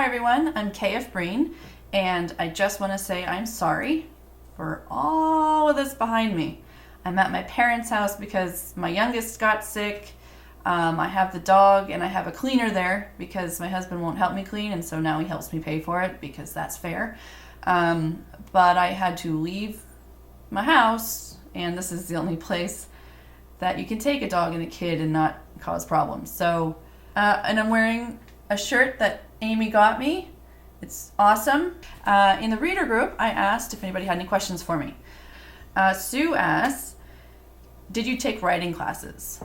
everyone, I'm KF Breen, and I just want to say I'm sorry for all of this behind me. I'm at my parents' house because my youngest got sick. I have the dog and I have a cleaner there because my husband won't help me clean, and so now he helps me pay for it because that's fair. But I had to leave my house, and this is the only place that you can take a dog and a kid and not cause problems. So, and I'm wearing a shirt that Amy got me. It's awesome. In the reader group, I asked if anybody had any questions for me. Sue asked, did you take writing classes?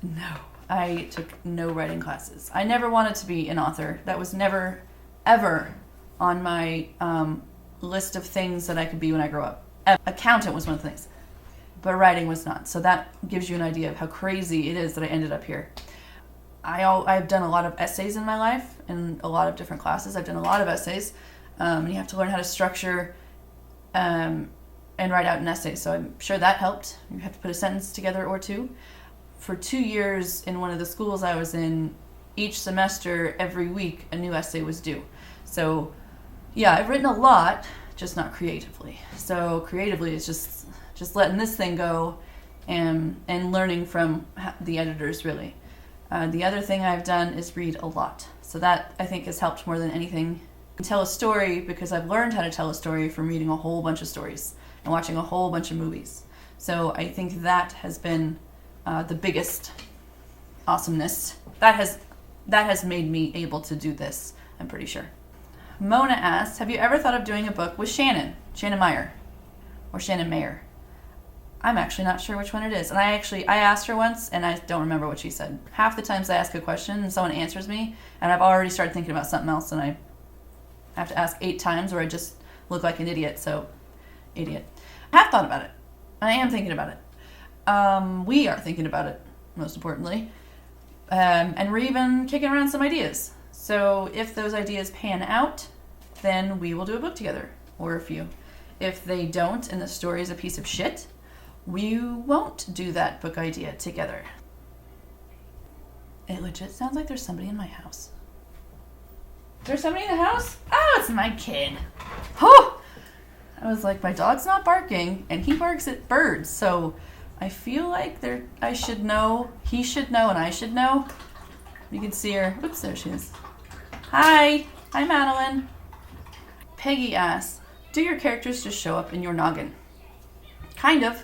No, I took no writing classes. I never wanted to be an author. That was never, ever on my list of things that I could be when I grow up. Accountant was one of the things, but writing was not. So that gives you an idea of how crazy it is that I ended up here. I've done a lot of essays in my life in a lot of different classes. I've done a lot of essays. And you have to learn how to structure and write out an essay. So I'm sure that helped. You have to put a sentence together or two. For 2 years in one of the schools I was in, each semester, every week, a new essay was due. So yeah, I've written a lot, just not creatively. So creatively, it's just letting this thing go and learning from the editors, really. The other thing I've done is read a lot. So that, I think, has helped more than anything. Tell a story, because I've learned how to tell a story from reading a whole bunch of stories and watching a whole bunch of movies. So I think that has been the biggest awesomeness. That has made me able to do this, I'm pretty sure. Mona asks, have you ever thought of doing a book with Shannon Meyer, or Shannon Mayer? I'm actually not sure which one it is. And I asked her once, and I don't remember what she said. Half the times I ask a question and someone answers me, and I've already started thinking about something else, and I have to ask 8 times, or I just look like an idiot. So, idiot. I have thought about it. I am thinking about it. We are thinking about it, most importantly. And we're even kicking around some ideas. So if those ideas pan out, then we will do a book together, or a few. If they don't, and the story is a piece of shit, we won't do that book idea together. It legit sounds like there's somebody in my house. There's somebody in the house? Oh, it's my kid. Oh! I was like, my dog's not barking, and he barks at birds, so I feel like I should know, he should know, and I should know. You can see her. Oops, there she is. Hi Madeline. Peggy asks, do your characters just show up in your noggin? Kind of.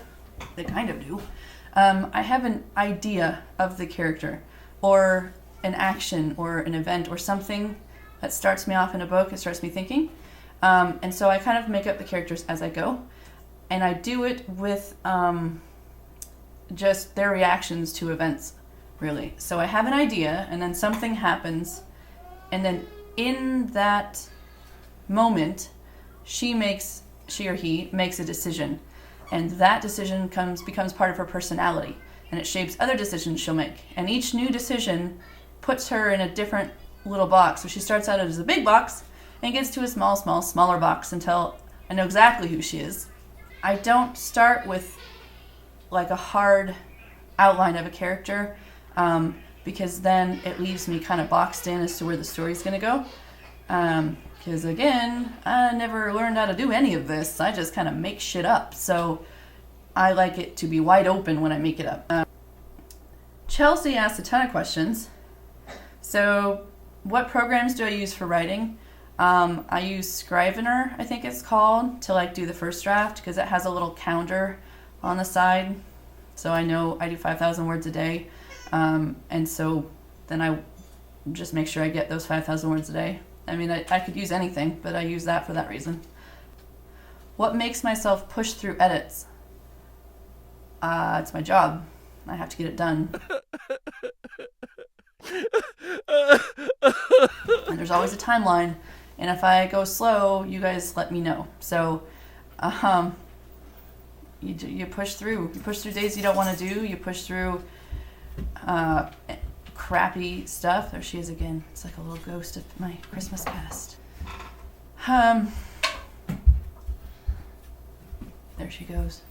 They kind of do. I have an idea of the character, or an action, or an event, or something that starts me off in a book. It starts me thinking. And so I kind of make up the characters as I go. And I do it with just their reactions to events, really. So I have an idea, and then something happens, and then in that moment, she or he makes a decision. And that decision becomes part of her personality, and it shapes other decisions she'll make. And each new decision puts her in a different little box. So she starts out as a big box and gets to a smaller box until I know exactly who she is. I don't start with like a hard outline of a character, because then it leaves me kind of boxed in as to where the story's going to go. Because again, I never learned how to do any of this. I just kind of make shit up. So I like it to be wide open when I make it up. Chelsea asked a ton of questions. So what programs do I use for writing? I use Scrivener, I think it's called, to like do the first draft, because it has a little counter on the side. So I know I do 5,000 words a day. And so then I just make sure I get those 5,000 words a day. I mean, I could use anything, but I use that for that reason. What makes myself push through edits? It's my job. I have to get it done. And there's always a timeline, and if I go slow, you guys let me know. So, you push through. You push through days you don't want to do. You push through crappy stuff. There she is again. It's like a little ghost of my Christmas past. There she goes.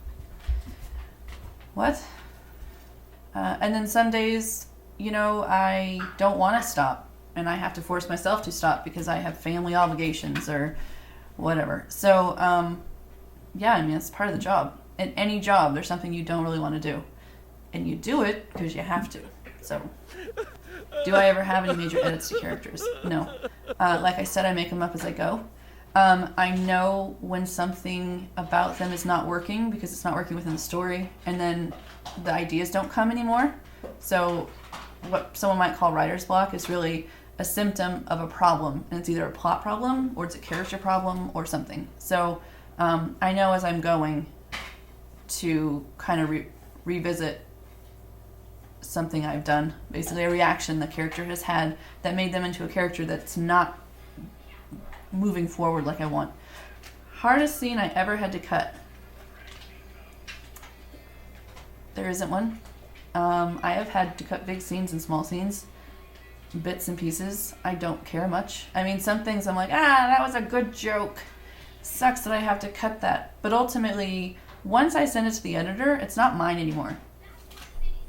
What? And then some days, I don't want to stop. and I have to force myself to stop because I have family obligations or whatever. So, yeah, I mean, it's part of the job. In any job, there's something you don't really want to do. And you do it because you have to. So, do I ever have any major edits to characters? No. Like I said, I make them up as I go. I know when something about them is not working because it's not working within the story, and then the ideas don't come anymore. So what someone might call writer's block is really a symptom of a problem, and it's either a plot problem or it's a character problem or something. So I know as I'm going to kind of revisit something I've done, basically a reaction the character has had that made them into a character that's not moving forward like I want. Hardest scene I ever had to cut. There isn't one. I have had to cut big scenes and small scenes, bits and pieces. I don't care much. I mean, some things I'm like, that was a good joke. Sucks that I have to cut that. But ultimately, once I send it to the editor, it's not mine anymore.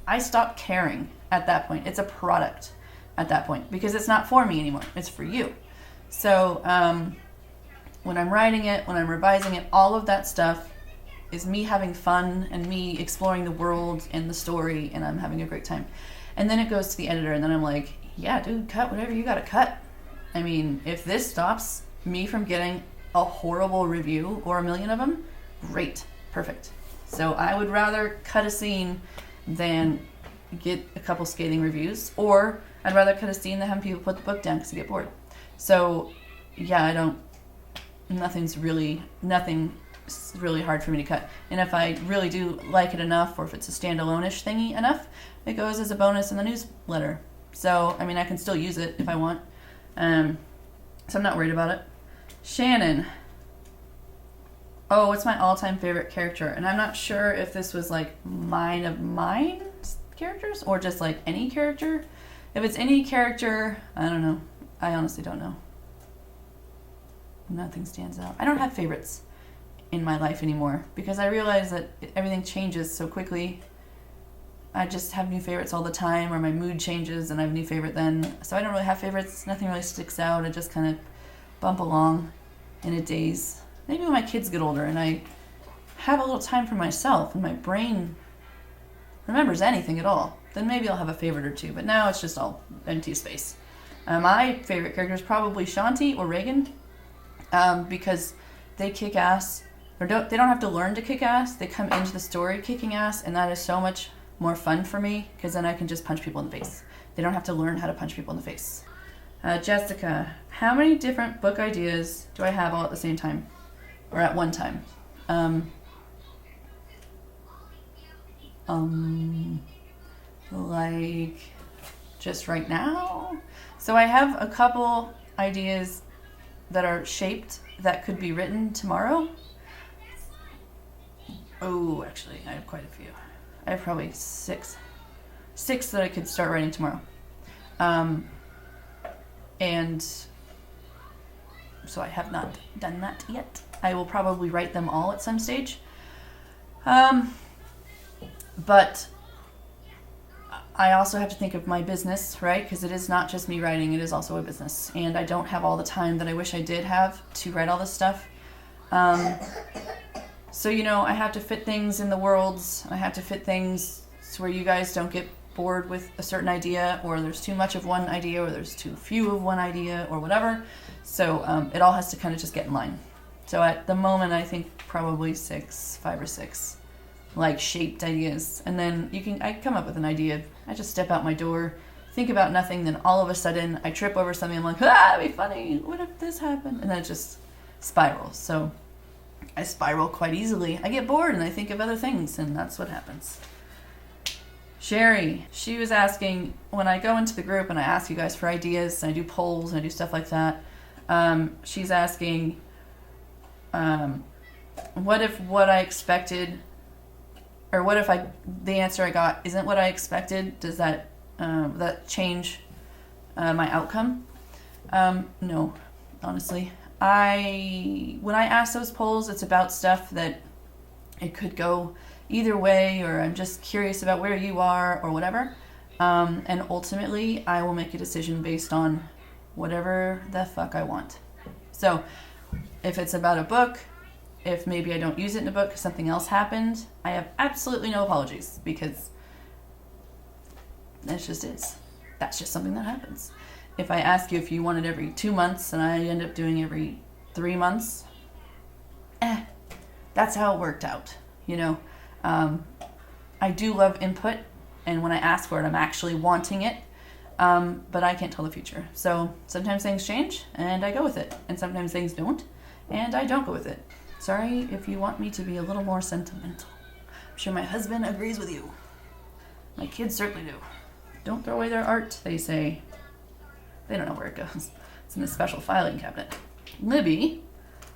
I stop caring at that point. It's a product at that point because it's not for me anymore. It's for you. So when I'm writing it, when I'm revising it, all of that stuff is me having fun and me exploring the world and the story, and I'm having a great time. And then it goes to the editor, and then I'm like, yeah, dude, cut whatever you gotta cut. I mean, if this stops me from getting a horrible review or a million of them, great, perfect. So I would rather cut a scene than get a couple scathing reviews, or I'd rather cut a scene than have people put the book down because they get bored. So yeah, nothing's really hard for me to cut. And if I really do like it enough, or if it's a standalone-ish thingy enough, it goes as a bonus in the newsletter. So, I mean, I can still use it if I want. So I'm not worried about it. Shannon. Oh, what's my all-time favorite character? And I'm not sure if this was like mine characters or just like any character. If it's any character, I don't know. I honestly don't know. Nothing stands out. I don't have favorites in my life anymore because I realize that everything changes so quickly. I just have new favorites all the time, or my mood changes and I have a new favorite then. So I don't really have favorites. Nothing really sticks out. I just kind of bump along in a daze. Maybe when my kids get older and I have a little time for myself and my brain remembers anything at all, then maybe I'll have a favorite or two. But now it's just all empty space. My favorite character is probably Shanti or Reagan, because they kick ass. They don't have to learn to kick ass. They come into the story kicking ass, and that is so much more fun for me because then I can just punch people in the face. They don't have to learn how to punch people in the face. Jessica, how many different book ideas do I have all at the same time? Or at one time? Like just right now? So I have a couple ideas that are shaped that could be written tomorrow. Oh, actually, I have quite a few. I have probably six that I could start writing tomorrow. And so I have not done that yet. I will probably write them all at some stage. But I also have to think of my business, right? Because it is not just me writing, it is also a business. And I don't have all the time that I wish I did have to write all this stuff. So, I have to fit things in the worlds. I have to fit things to where you guys don't get bored with a certain idea, or there's too much of one idea, or there's too few of one idea, or whatever. So it all has to kind of just get in line. So at the moment, I think probably 5 or 6, like shaped ideas. And then I come up with an idea. I just step out my door, think about nothing, then all of a sudden I trip over something. I'm like, that'd be funny. What if this happened? And then it just spirals. So I spiral quite easily. I get bored and I think of other things, and that's what happens. Sherry, she was asking, when I go into the group and I ask you guys for ideas, and I do polls and I do stuff like that, she's asking, what if what I expected, or what if the answer I got isn't what I expected? Does that change my outcome? No, honestly. When I ask those polls, it's about stuff that it could go either way, or I'm just curious about where you are or whatever. And ultimately, I will make a decision based on whatever the fuck I want. So if it's about a book, if maybe I don't use it in a book because something else happened, I have absolutely no apologies, because it just is. That's just something that happens. If I ask you if you want it every 2 months and I end up doing every 3 months, that's how it worked out, you know. I do love input, and when I ask for it, I'm actually wanting it, but I can't tell the future. So sometimes things change, and I go with it, and sometimes things don't, and I don't go with it. Sorry if you want me to be a little more sentimental. I'm sure my husband agrees with you. My kids certainly do. Don't throw away their art, they say. They don't know where it goes. It's in the special filing cabinet. Libby,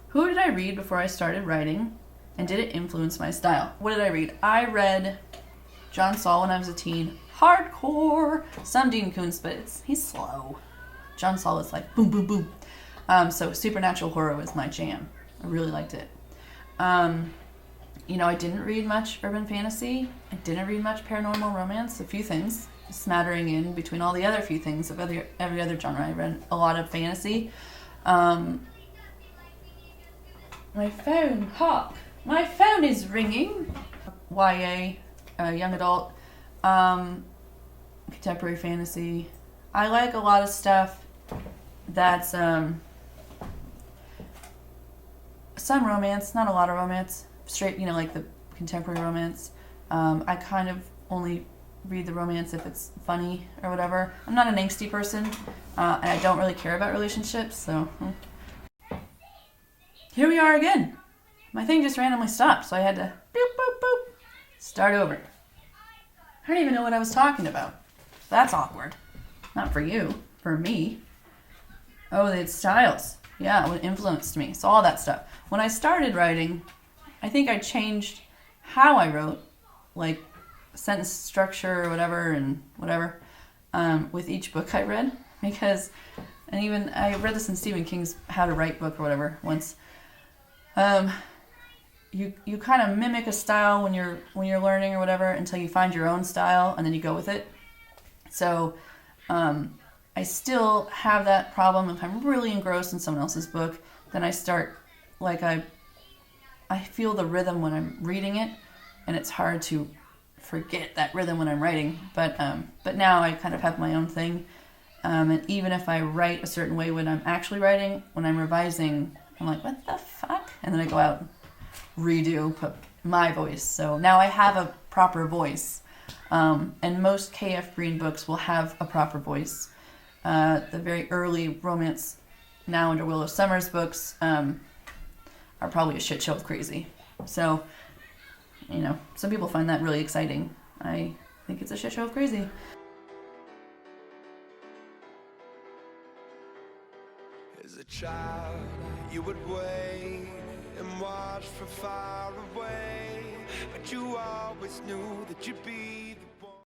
who did I read before I started writing, and did it influence my style? What did I read? I read John Saul when I was a teen. Hardcore. Some Dean Koontz, but he's slow. John Saul is like boom, boom, boom. So supernatural horror was my jam. I really liked it. You know, I didn't read much urban fantasy. I didn't read much paranormal romance. A few things, smattering in between all the other few things of every other genre. I read a lot of fantasy. My phone, Hawk. My phone is ringing. YA, young adult, contemporary fantasy. I like a lot of stuff that's some romance, not a lot of romance. Straight, you know, like the contemporary romance. I kind of only read the romance if it's funny or whatever. I'm not an angsty person, and I don't really care about relationships, so. Here we are again. My thing just randomly stopped, so I had to boop, boop, boop, start over. I don't even know what I was talking about. That's awkward. Not for you, for me. Oh, it's styles. Yeah, what influenced me. So all that stuff. When I started writing, I think I changed how I wrote, like sentence structure or whatever, and whatever, with each book I read. Because, and even, I read this in Stephen King's How to Write book or whatever once. You kind of mimic a style when you're learning or whatever until you find your own style, and then you go with it. So I still have that problem. If I'm really engrossed in someone else's book, then I start, like, I feel the rhythm when I'm reading it, and it's hard to forget that rhythm when I'm writing. But now I kind of have my own thing, and even if I write a certain way when I'm actually writing, when I'm revising, I'm like, what the fuck? And then I go out and redo, put my voice. So now I have a proper voice. And most K.F. Breene books will have a proper voice. The very early romance, now under Willow Summers books, are probably a shit show of crazy. So, you know, some people find that really exciting. I think it's a shit show of crazy. As a child, you would wait and watch from far away, but you always knew that you'd be the